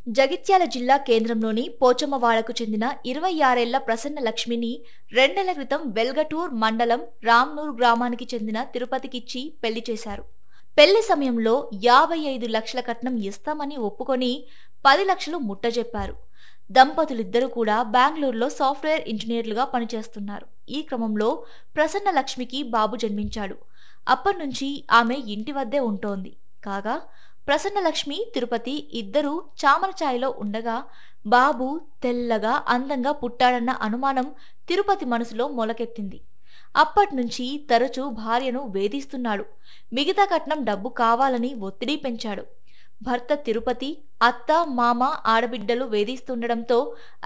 జగిత్యాల జిల్లా కేంద్రంలోని పోచమ్మవాడకు చెందిన 26 ఏళ్ల ప్రసన్న లక్ష్మిని 2 నెలల క్రితం వెల్గటూర్ మండలం రామ్నూర్ గ్రామానికి చెందిన తిరుపతికిచ్చి పెళ్లి చేశారు. పెళ్లి సమయంలో 55 లక్షల కట్నం ఇస్తామని ఒప్పుకొని 10 లక్షలు ముట్టజెప్పారు. దంపతులిద్దరూ కూడా బెంగళూరులో సాఫ్ట్వేర్ ఇంజనీర్లుగా పనిచేస్తున్నారు. ఈ క్రమంలో ప్రసన్న లక్ష్మికి బాబు జన్మించాడు. అప్పటినుంచి ఆమె ఇంటి వద్దే ఉంటోంది. కాగా ప్రసన్న లక్ష్మి, తిరుపతి ఇద్దరూ చామరఛాయలో ఉండగా బాబు తెల్లగా అందంగా పుట్టాడన్న అనుమానం తిరుపతి మనసులో మొలకెత్తింది. అప్పట్నుంచి తరచూ భార్యను వేధిస్తున్నాడు. మిగతా కట్నం డబ్బు కావాలని ఒత్తిడి పెంచాడు. భర్త తిరుపతి, అత్త, మామ, ఆడబిడ్డలు వేధిస్తుండడంతో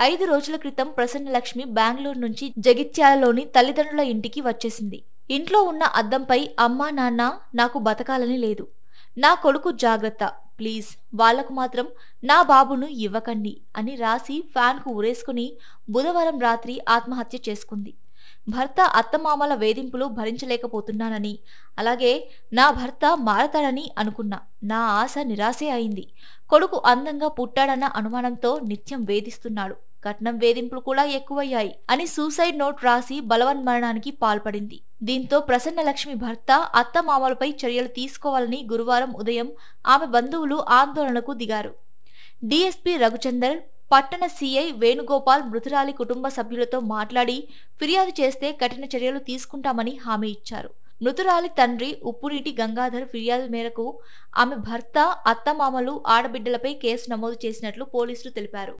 5 రోజుల క్రితం ప్రసన్న లక్ష్మి బెంగళూరు నుంచి జగిత్యాలలోని తల్లిదండ్రుల ఇంటికి వచ్చేసింది. ఇంట్లో ఉన్న అద్దంపై అమ్మా నాన్న నాకు బతకాలని లేదు, నా కొడుకు జాగ్రత్త, ప్లీజ్ వాళ్లకు మాత్రం నా బాబును ఇవ్వకండి అని రాసి ఫ్యాన్కు ఉరేసుకుని బుధవారం రాత్రి ఆత్మహత్య చేసుకుంది. భర్త అత్తమామల వేధింపులు భరించలేకపోతున్నానని, అలాగే నా భర్త మారతాడని అనుకున్నా. నా ఆశ నిరాశే అయింది. కొడుకు అందంగా పుట్టాడన్న అనుమానంతో నిత్యం వేధిస్తున్నాడు. కట్నం వేధింపులు కూడా ఎక్కువయ్యాయి అని సూసైడ్ నోట్ రాసి బలవన్మరణానికి పాల్పడింది. దీంతో ప్రసన్న లక్ష్మి భర్త, అత్తమామలపై చర్యలు తీసుకోవాలని గురువారం ఉదయం ఆమె బంధువులు ఆందోళనకు దిగారు. డీఎస్పీ రఘుచందర్, పట్టణ సీఐ వేణుగోపాల్ మృతురాలి కుటుంబ సభ్యులతో మాట్లాడి ఫిర్యాదు చేస్తే కఠిన చర్యలు తీసుకుంటామని హామీ ఇచ్చారు. మృతురాలి తండ్రి ఉప్పునీటి గంగాధర్ ఫిర్యాదు మేరకు ఆమె భర్త, అత్తమామలు, ఆడబిడ్డలపై కేసు నమోదు చేసినట్లు పోలీసులు తెలిపారు.